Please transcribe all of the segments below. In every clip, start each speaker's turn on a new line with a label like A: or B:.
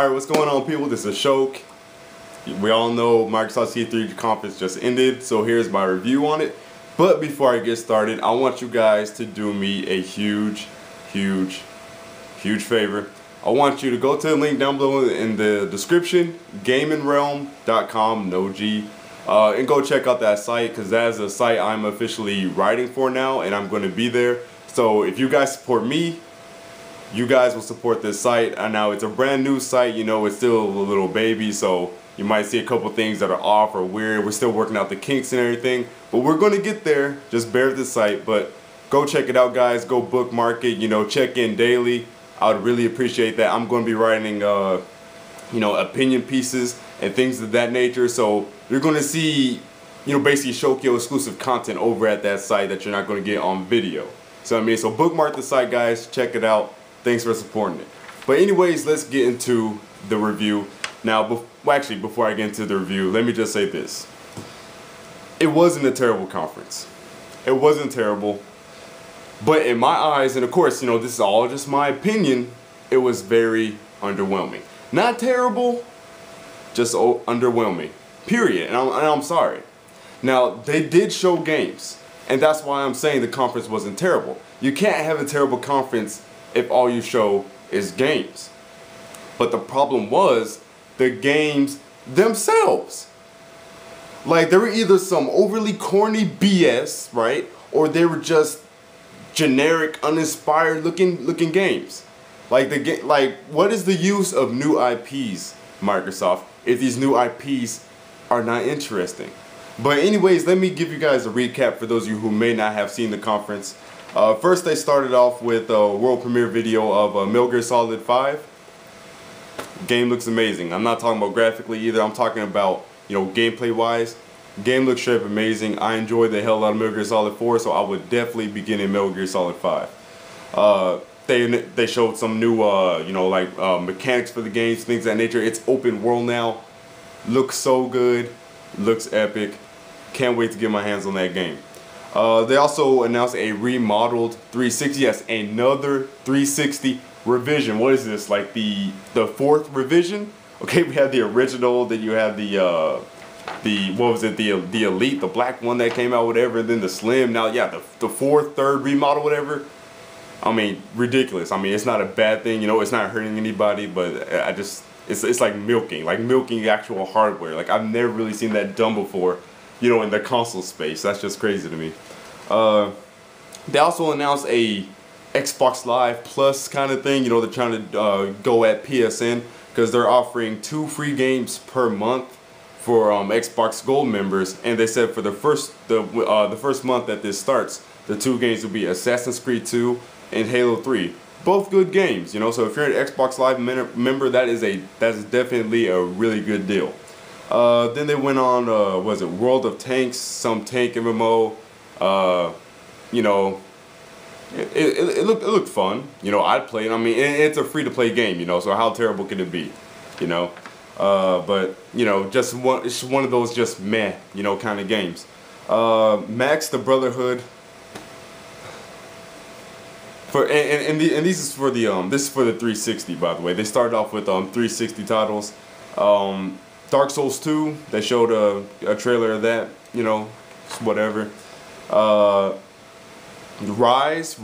A: Alright, what's going on, people? This is Shoke. We all know Microsoft C3 conference just ended, so here's my review on it. But before I get started, I want you guys to do me a huge favor. I want you to go to the link down below in the description, gamingrealm.com, no G, and go check out that site, because that is a site I'm officially writing for now, and I'm going to be there. So if you guys support me, you guys will support this site. And now it's a brand new site, you know, it's still a little baby, so you might see a couple things that are off or weird. We're still working out the kinks and everything, but we're going to get there. Just bear with the site, but go check it out, guys. Go bookmark it, you know, check in daily. I would really appreciate that. I'm going to be writing, you know, opinion pieces and things of that nature, so you're going to see, you know, basically Shokyo exclusive content over at that site that you're not going to get on video. So I mean, so bookmark the site, guys. Check it out. Thanks for supporting it. But anyways, let's get into the review. Now, actually, before I get into the review, let me just say this. It wasn't a terrible conference. It wasn't terrible. But in my eyes, and of course, you know, this is all just my opinion, it was very underwhelming. Not terrible, just underwhelming. Period. And I'm sorry. Now, they did show games. And that's why I'm saying the conference wasn't terrible. You can't have a terrible conference if all you show is games. But the problem was the games themselves. Like, they were either some overly corny BS, right? Or they were just generic, uninspired looking games. Like what is the use of new IPs, Microsoft, if these new IPs are not interesting? But anyways, let me give you guys a recap for those of you who may not have seen the conference. First, they started off with a world premiere video of Metal Gear Solid 5. Game looks amazing. I'm not talking about graphically either. I'm talking about, you know, gameplay wise. Game looks straight up amazing. I enjoyed the hell out of Metal Gear Solid 4, so I would definitely be getting Metal Gear Solid 5. They showed some new, you know, like mechanics for the games, things of that nature. It's open world now. Looks so good. Looks epic. Can't wait to get my hands on that game. They also announced a remodeled 360. Yes, another 360 revision. What is this? Like the fourth revision? Okay, we have the original. Then you have the what was it? The Elite, the black one that came out, whatever. And then the Slim. Now, yeah, the fourth, third remodel, whatever. I mean, ridiculous. I mean, it's not a bad thing. You know, it's not hurting anybody. But it's like milking actual hardware. Like, I've never really seen that done before, you know, in the console space. That's just crazy to me. They also announced a Xbox Live Plus kind of thing. You know, they're trying to go at PSN, because they're offering 2 free games per month for Xbox Gold members. And they said for the first month that this starts, the 2 games will be Assassin's Creed 2 and Halo 3. Both good games, you know. So if you're an Xbox Live member, that is definitely a really good deal. Then they went on, was it World of Tanks, some tank MMO. You know, it looked fun. You know, I'd play it. I mean, it's a free-to-play game, you know, so how terrible could it be, you know? But, you know, it's one of those just meh, you know, kind of games. Max the Brotherhood. This is for the 360, by the way. They started off with 360 titles. Dark Souls 2, they showed a trailer of that, you know, whatever. Rise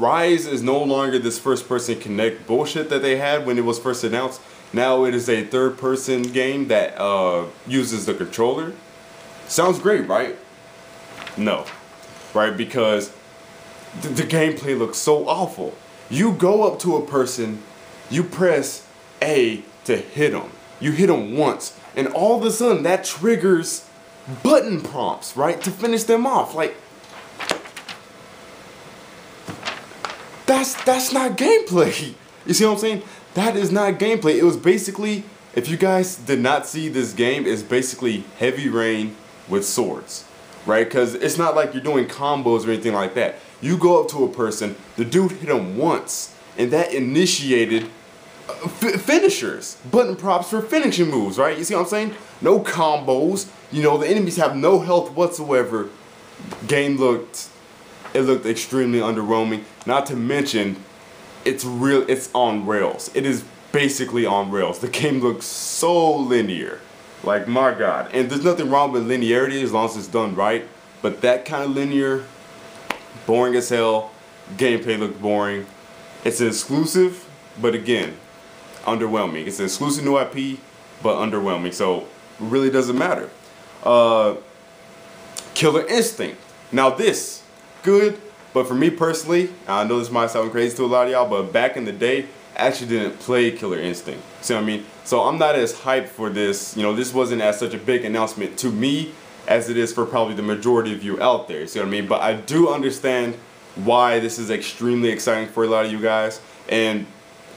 A: is no longer this first-person Kinect bullshit that they had when it was first announced. Now it is a third-person game that uses the controller. Sounds great, right? No, right? Because the gameplay looks so awful. You go up to a person, you press A to hit them. You hit them once, and all of a sudden that triggers button prompts, right, to finish them off. Like, that's not gameplay. You see what I'm saying? That is not gameplay. It was basically, if you guys did not see this game, it's basically Heavy Rain with swords, right? Because it's not like you're doing combos or anything like that. You go up to a person, the dude hit him once, and that initiated finishers, button prompts for finishing moves, right? You see what I'm saying? No combos. You know, the enemies have no health whatsoever. Game looked extremely underwhelming. Not to mention, it's on rails. It is basically on rails. The game looks so linear. Like, my God. And there's nothing wrong with linearity as long as it's done right. But that kind of linear, boring as hell. Gameplay looked boring. It's an exclusive, but again, underwhelming. It's an exclusive new IP, but underwhelming. So, it really doesn't matter. Killer Instinct. Now this, good, but for me personally, I know this might sound crazy to a lot of y'all, but back in the day, I actually didn't play Killer Instinct. See what I mean? So I'm not as hyped for this. You know, this wasn't as such a big announcement to me as it is for probably the majority of you out there. See what I mean? But I do understand why this is extremely exciting for a lot of you guys, and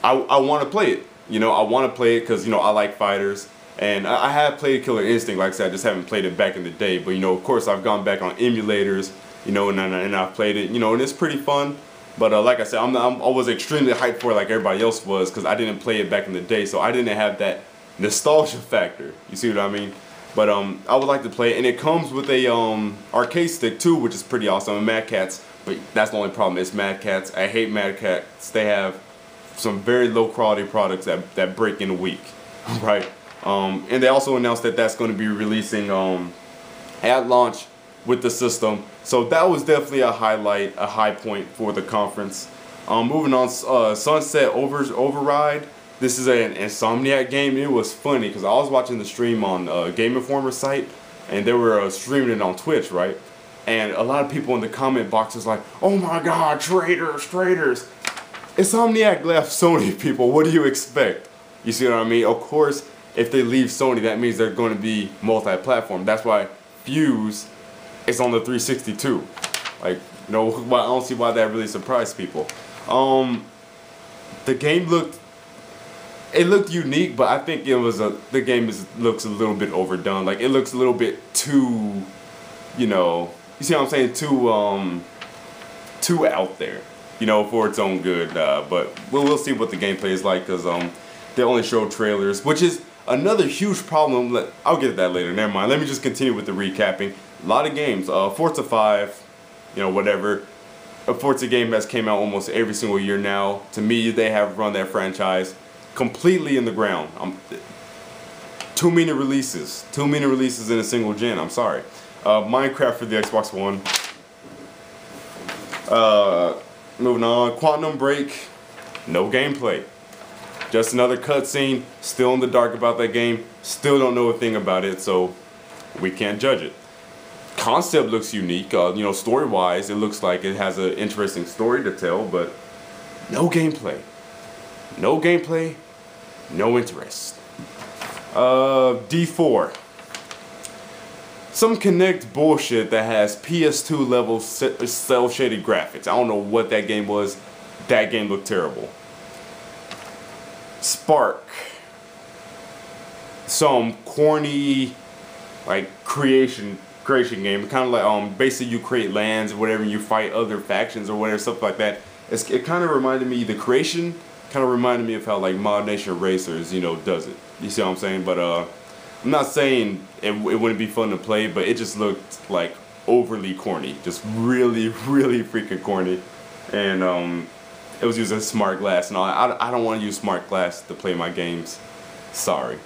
A: I want to play it. You know, I want to play it because, you know, I like fighters. And I have played Killer Instinct, like I said, I just haven't played it back in the day. But, you know, of course, I've gone back on emulators, you know, and I've played it, you know, and it's pretty fun. But like I said, I was extremely hyped for it like everybody else was because I didn't play it back in the day. So I didn't have that nostalgia factor. You see what I mean? But I would like to play it. And it comes with a arcade stick, too, which is pretty awesome. And Mad Catz, but that's the only problem. It's Mad Catz. I hate Mad Catz. They have some very low quality products that break in a week, right? And they also announced that that's going to be releasing at launch with the system. So that was definitely a highlight, a high point for the conference. Moving on, Sunset Override. This is an Insomniac game. It was funny because I was watching the stream on Game Informer site, and they were streaming it on Twitch, right? And a lot of people in the comment box was like, "Oh my God, traitors, traitors!" Insomniac left Sony, people. What do you expect? You see what I mean? Of course, if they leave Sony, that means they're going to be multi-platform. That's why Fuse is on the 362. Like, you know, I don't see why that really surprised people. The game looked unique, but I think it was the game looks a little bit overdone. Like, it looks a little bit too, you know, you see what I'm saying? Too out there, you know, for its own good. But we'll see what the gameplay is like because they only show trailers, which is another huge problem. I'll get to that later. Never mind. Let me just continue with the recapping. A lot of games. Forza 5, you know, whatever. A Forza game has came out almost every single year now. To me, they have run that franchise completely in the ground. Too many releases. Too many releases in a single gen. I'm sorry. Minecraft for the Xbox One. Moving on. Quantum Break. No gameplay. Just another cutscene. Still in the dark about that game. Still don't know a thing about it, so we can't judge it. Concept looks unique. You know, story-wise, it looks like it has an interesting story to tell, but no gameplay. No gameplay. No interest. D4. Some Kinect bullshit that has PS2 level cel-shaded graphics. I don't know what that game was. That game looked terrible. Spark. Some corny, like, creation game. Kind of like basically you create lands or whatever, and you fight other factions or whatever, stuff like that. It kind of reminded me, the creation kind of reminded me of how like Mod Nation Racers, you know, does it. You see what I'm saying? But I'm not saying it wouldn't be fun to play, but it just looked like overly corny, just really freaking corny, and it was using smart glass and all. I don't want to use smart glass to play my games. Sorry.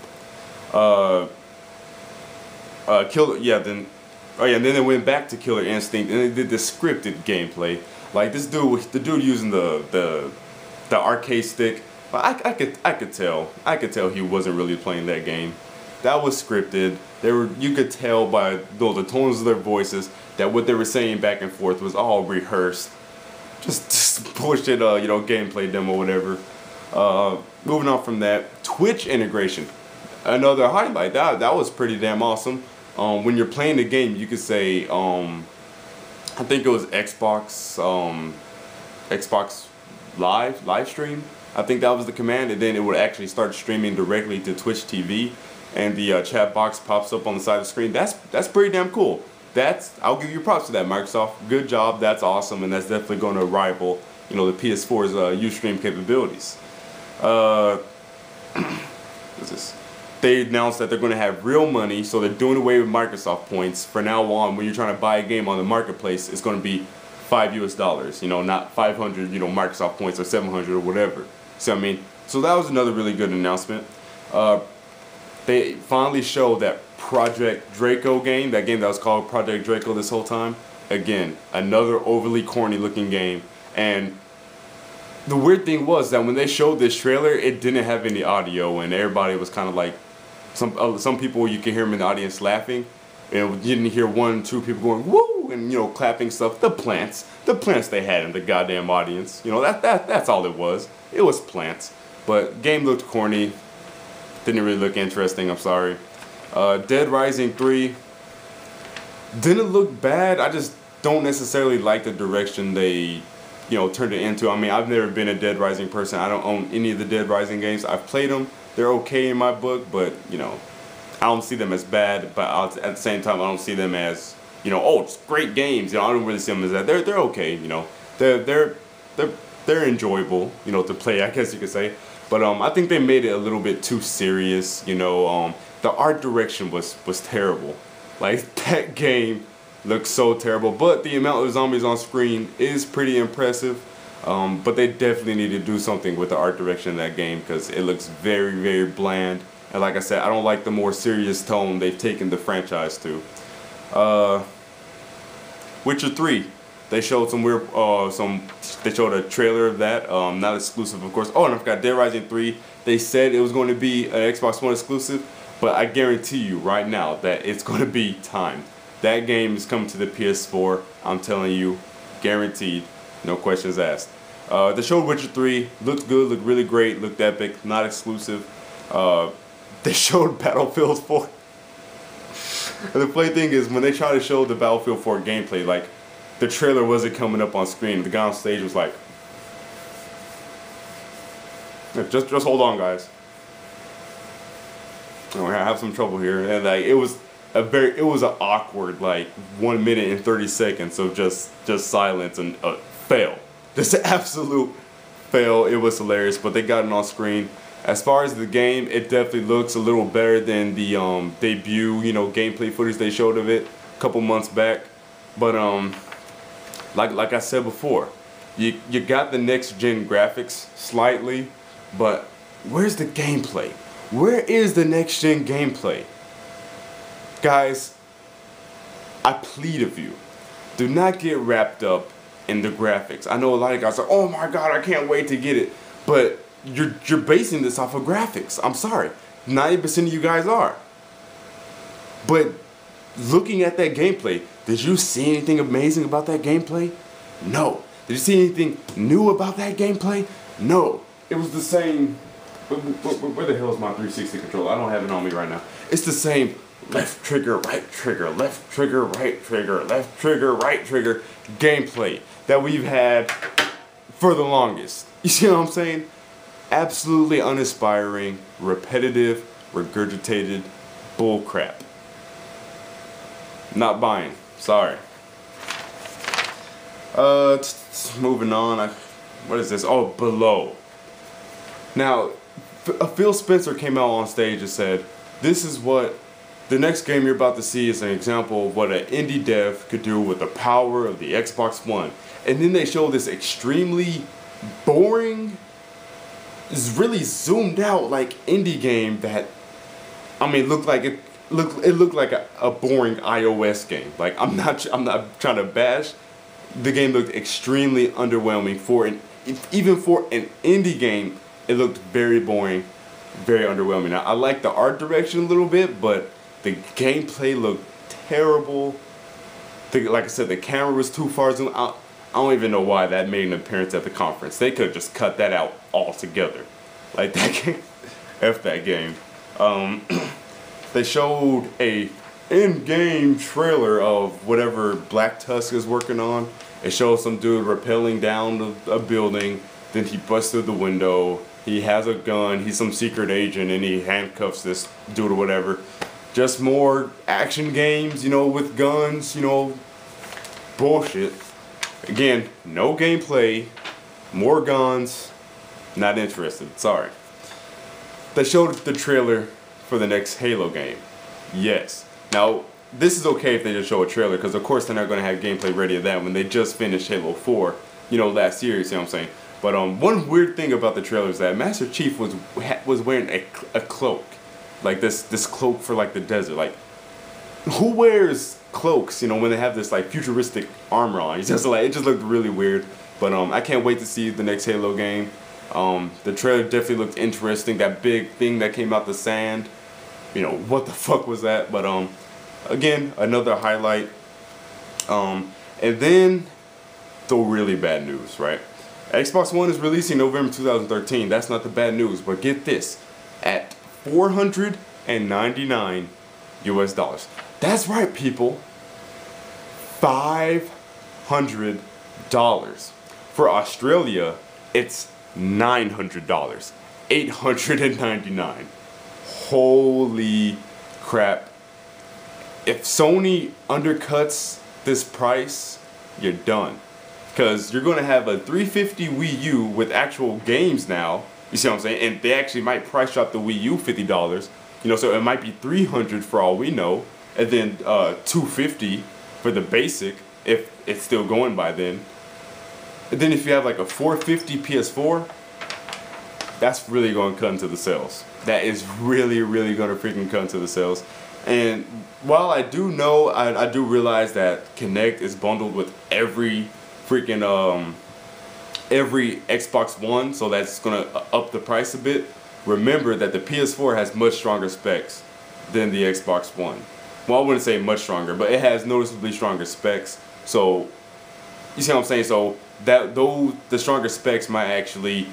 A: And then they went back to Killer Instinct and they did the scripted gameplay. Like the dude using the arcade stick. I could tell he wasn't really playing that game. That was scripted. You could tell by the tones of their voices that what they were saying back and forth was all rehearsed. Just bullshit, you know, gameplay demo, whatever. Moving on from that, Twitch integration. Another highlight. That was pretty damn awesome. When you're playing the game, you could say, I think it was Xbox live stream. I think that was the command, and then it would actually start streaming directly to Twitch TV, and the chat box pops up on the side of the screen. That's pretty damn cool. I'll give you props to that, Microsoft. Good job. That's awesome, and that's definitely going to rival, you know, the PS4's Ustream capabilities. What's this? They announced that they're going to have real money, so they're doing away with Microsoft points. For now on, when you're trying to buy a game on the marketplace, it's going to be $5 US, you know, not 500, you know, Microsoft points or 700 or whatever. So I mean, So that was another really good announcement. They finally showed that Project Draco game, that game that was called Project Draco this whole time. Again, another overly corny looking game. And the weird thing was that when they showed this trailer, it didn't have any audio, and everybody was kind of like, some people you can hear them in the audience laughing, and you didn't hear 1, 2 people going woo and clapping stuff. The plants they had in the goddamn audience. That's all it was. It was plants. But game looked corny. Didn't really look interesting. I'm sorry. Dead Rising 3 didn't look bad. I just don't necessarily like the direction they turned it into. I mean, I've never been a Dead Rising person. I don't own any of the Dead Rising games. I've played them. They're okay in my book, but I don't see them as bad. But at the same time, I don't see them as oh, it's great games. I don't really see them as that. They're okay. They're enjoyable. To play, I guess you could say. But I think they made it a little bit too serious. The art direction was terrible. Like, that game looks so terrible. But the amount of zombies on screen is pretty impressive. But they definitely need to do something with the art direction of that game, because it looks very, very bland. And like I said, I don't like the more serious tone they've taken the franchise to. Witcher 3. They showed some weird, they showed a trailer of that, not exclusive, of course. Oh, and I forgot, Dead Rising 3, they said it was going to be an Xbox One exclusive, but I guarantee you right now that it's going to be timed. That game is coming to the PS4, I'm telling you, guaranteed, no questions asked. They showed Witcher 3, looked good, looked really great, looked epic, not exclusive. They showed Battlefield 4. And the funny thing is, when they try to show the Battlefield 4 gameplay, like, the trailer wasn't coming up on screen. The guy on stage was like, just hold on, guys. Oh, I have some trouble here. And like, it was an awkward, like, 1 minute and 30 seconds of just silence and fail. Just an absolute fail. It was hilarious, but they got it on screen. As far as the game, it definitely looks a little better than the debut, gameplay footage they showed of it a couple months back. But like I said before, you got the next gen graphics slightly, but where's the gameplay? Where is the next gen gameplay? Guys, I plead of you, do not get wrapped up in the graphics. I know a lot of guys are, oh my god, I can't wait to get it, but you're basing this off of graphics. I'm sorry, 90% of you guys are. But looking at that gameplay, did you see anything amazing about that gameplay? No. Did you see anything new about that gameplay? No. It was the same. Where the hell is my 360 controller? I don't have it on me right now. It's the same left trigger, right trigger, left trigger, right trigger, left trigger, right trigger gameplay that we've had for the longest. You see what I'm saying? Absolutely uninspiring, repetitive, regurgitated bullcrap. Not buying. Sorry. Moving on. What is this? Oh, Below. Now, Phil Spencer came out on stage and said, this is what the next game you're about to see is an example of what an indie dev could do with the power of the Xbox One. And then they showed this extremely boring, really zoomed out like indie game that, I mean, looked like it looked like a boring iOS game. Like, I'm not trying to bash. The game looked extremely underwhelming even for an indie game. It looked very boring, very underwhelming. Now, I like the art direction a little bit, but the gameplay looked terrible. Like I said, the camera was too far zoomed out. I don't even know why that made an appearance at the conference. They could have just cut that out altogether. Like, that game, F that game. They showed a in-game trailer of whatever Black Tusk is working on. It shows some dude rappelling down a building, then he busts through the window. He has a gun, he's some secret agent, and he handcuffs this dude or whatever. Just more action games, with guns, bullshit. Again, no gameplay, more guns, not interested, sorry. They showed the trailer for the next Halo game. Yes. Now, this is okay if they just show a trailer, because of course they're not going to have gameplay ready of that when they just finished Halo 4, last year, you see what I'm saying? But one weird thing about the trailer is that Master Chief was wearing a cloak, like this cloak for like the desert. Like, who wears cloaks, you know, when they have this like futuristic armor on? It's just like, it just looked really weird. But I can't wait to see the next Halo game. The trailer definitely looked interesting. That big thing that came out the sand, you know, what the fuck was that? But again, another highlight. And then the really bad news, right? Xbox One is releasing November 2013. That's not the bad news, but get this, at $499 US. That's right, people. $500. For Australia, it's $900. $899. Holy crap. If Sony undercuts this price, you're done. Because you're going to have a 350 Wii U with actual games now. You see what I'm saying? And they actually might price drop the Wii U $50. You know, so it might be $300 for all we know. And then $250 for the basic, if it's still going by then. And then if you have like a $450 PS4, that's really going to cut into the sales. That is really, really going to freaking cut into the sales. And while I do know, I do realize that Kinect is bundled with every freaking every Xbox One, so that's gonna up the price a bit. Remember that the PS4 has much stronger specs than the Xbox One. Well, I wouldn't say much stronger, but it has noticeably stronger specs. So you see what I'm saying? So that the stronger specs might actually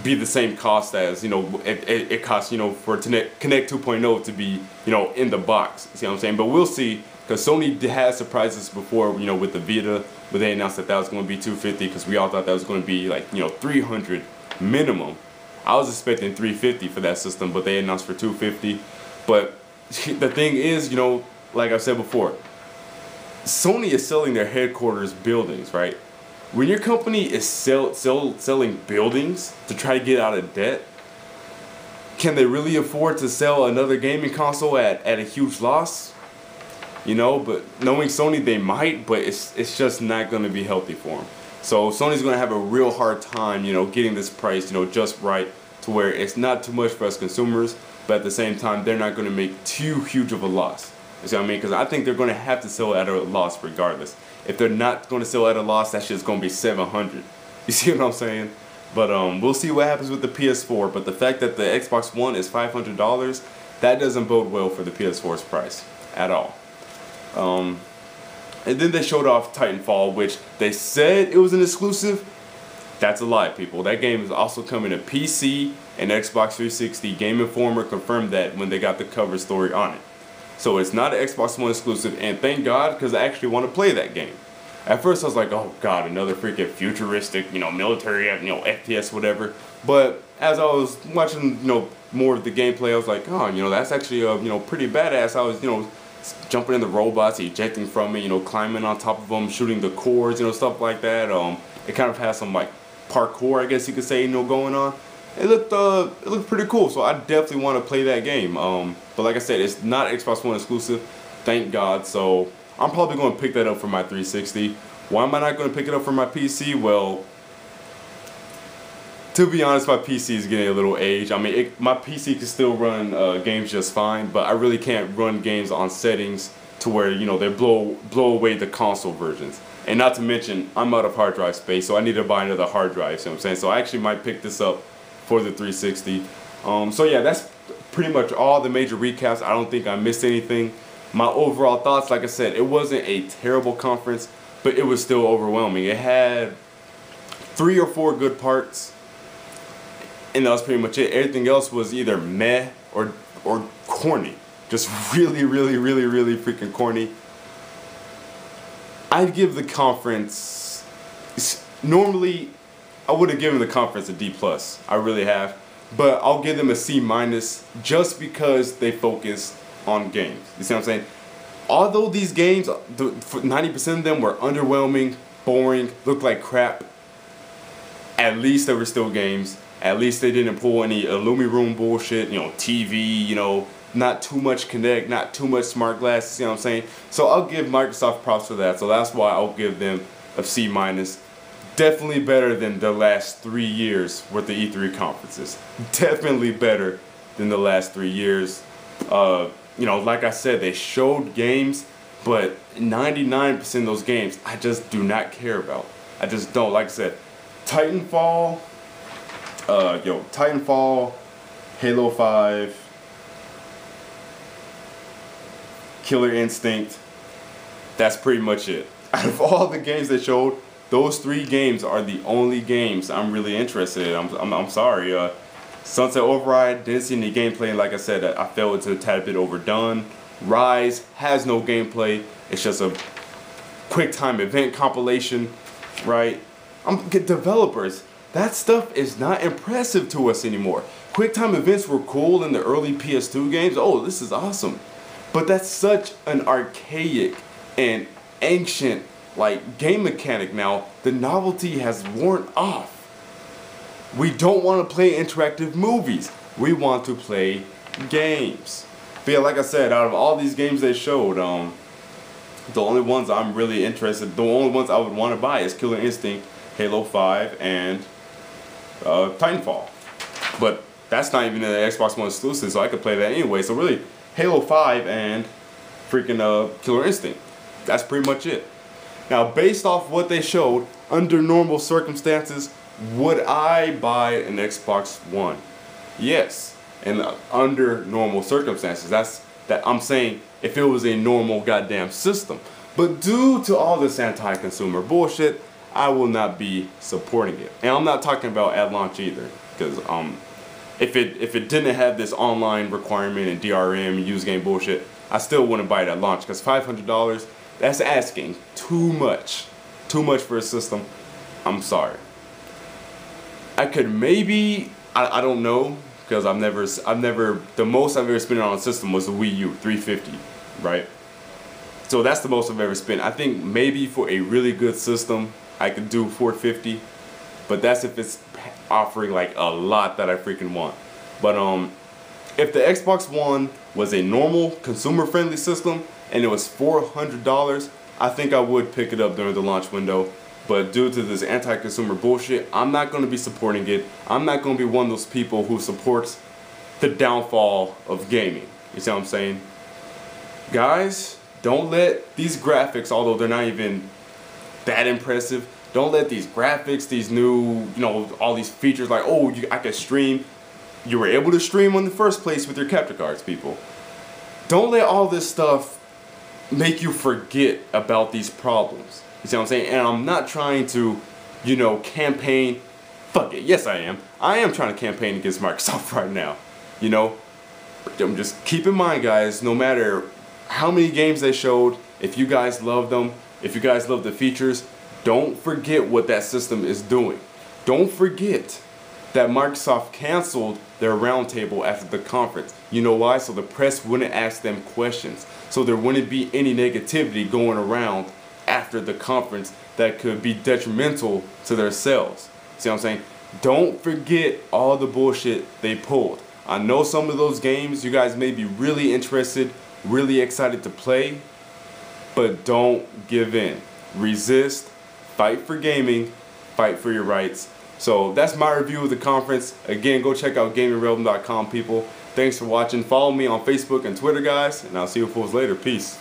A: be the same cost as, you know, it costs, you know, for Kinect 2.0 to be, you know, in the box. See what I'm saying? But we'll see, because Sony has surprised us before, you know, with the Vita, but they announced that was going to be $250, because we all thought that was going to be like, you know, $300 minimum. I was expecting $350 for that system, but they announced for $250. But the thing is, you know, like I said before, Sony is selling their headquarters buildings, right? When your company is selling buildings to try to get out of debt, can they really afford to sell another gaming console at a huge loss? You know, but knowing Sony, they might, but it's just not going to be healthy for them. So Sony's going to have a real hard time, you know, getting this price, you know, just right to where it's not too much for us consumers, but at the same time, they're not going to make too huge of a loss. You see what I mean? Because I think they're going to have to sell at a loss regardless. If they're not going to sell at a loss, that shit's going to be $700. You see what I'm saying? But we'll see what happens with the PS4. But the fact that the Xbox One is $500, that doesn't bode well for the PS4's price at all. And then they showed off Titanfall, which they said it was an exclusive. That's a lie, people. That game is also coming to PC and Xbox 360. Game Informer confirmed that when they got the cover story on it. So it's not an Xbox One exclusive, and thank God, because I actually want to play that game. At first I was like, oh god, another freaking futuristic, you know, military, you know, FPS, whatever. But as I was watching, you know, more of the gameplay, I was like, oh, you know, that's actually, you know, pretty badass. I was, you know, jumping in the robots, ejecting from me, you know, climbing on top of them, shooting the cords, you know, stuff like that. It kind of has some like parkour, I guess you could say, you know, going on. It looked pretty cool, so I definitely want to play that game. But like I said, it's not Xbox One exclusive, thank God. So I'm probably going to pick that up for my 360. Why am I not going to pick it up for my PC? Well, to be honest, my PC is getting a little aged. I mean, my PC can still run games just fine, but I really can't run games on settings to where, you know, they blow away the console versions. And not to mention, I'm out of hard drive space, so I need to buy another hard drive. See what I'm saying? So I actually might pick this up for the 360. So yeah, that's pretty much all the major recaps. I don't think I missed anything. My overall thoughts, like I said, it wasn't a terrible conference, but it was still overwhelming. It had 3 or 4 good parts, and that was pretty much it. Everything else was either meh or corny. Just really, really, really, really freaking corny. I'd give the conference, normally I would have given the conference a D+. I really have. But I'll give them a C- just because they focus on games. You see what I'm saying? Although these games, 90% of them were underwhelming, boring, looked like crap, at least they were still games. At least they didn't pull any Illumi Room bullshit, you know, TV, you know, not too much Kinect, not too much smart glasses, you know what I'm saying? So I'll give Microsoft props for that. So that's why I'll give them a C-. Definitely better than the last 3 years worth of E3 conferences. Definitely better than the last 3 years. You know, like I said, they showed games, but 99% of those games I just do not care about. I just don't. Like I said, Titanfall, Titanfall, Halo 5, Killer Instinct. That's pretty much it. Out of all the games they showed, those 3 games are the only games I'm really interested in. I'm sorry. Sunset Override, didn't see any gameplay. Like I said, I felt it's a tad bit overdone. Rise has no gameplay. It's just a quick time event compilation, right? Developers, that stuff is not impressive to us anymore. Quick time events were cool in the early PS2 games. Oh, this is awesome. But that's such an archaic and ancient game mechanic now. The novelty has worn off. We don't want to play interactive movies. We want to play games. But yeah, like I said, out of all these games they showed, the only ones I'm really interested, the only ones I would want to buy is Killer Instinct, Halo 5, and Titanfall. But that's not even an Xbox One exclusive, so I could play that anyway. So really, Halo 5 and freaking Killer Instinct. That's pretty much it. Now, based off what they showed, under normal circumstances, would I buy an Xbox One? Yes, and under normal circumstances. That I'm saying if it was a normal goddamn system. But due to all this anti-consumer bullshit, I will not be supporting it. And I'm not talking about at launch either, because if it didn't have this online requirement and DRM and use game bullshit, I still wouldn't buy it at launch, because $500, that's asking too much for a system. I'm sorry. I could maybe, I don't know, because the most I've ever spent on a system was the Wii U, $350, right? So that's the most I've ever spent. I think maybe for a really good system, I could do $450, but that's if it's offering like a lot that I freaking want. But if the Xbox One was a normal consumer-friendly system and it was $400, I think I would pick it up during the launch window. But due to this anti-consumer bullshit, I'm not going to be supporting it. I'm not going to be one of those people who supports the downfall of gaming. You see what I'm saying? Guys, don't let these graphics, although they're not even that impressive, don't let these graphics, these new, all these features like, oh, I can stream. You were able to stream in the first place with your capture cards, people. Don't let all this stuff make you forget about these problems. You see what I'm saying? And I'm not trying to, campaign. Fuck it. Yes, I am. I am trying to campaign against Microsoft right now. Just keep in mind, guys, no matter how many games they showed, if you guys love them, if you guys love the features, don't forget what that system is doing. Don't forget that Microsoft canceled their roundtable after the conference. You know why? So the press wouldn't ask them questions. So there wouldn't be any negativity going around after the conference that could be detrimental to their sales. See what I'm saying? Don't forget all the bullshit they pulled. I know some of those games you guys may be really interested, really excited to play, but don't give in. Resist, fight for gaming, fight for your rights. So that's my review of the conference. Again, go check out GamingRealm.com, people. Thanks for watching. Follow me on Facebook and Twitter, guys, and I'll see you fools later. Peace.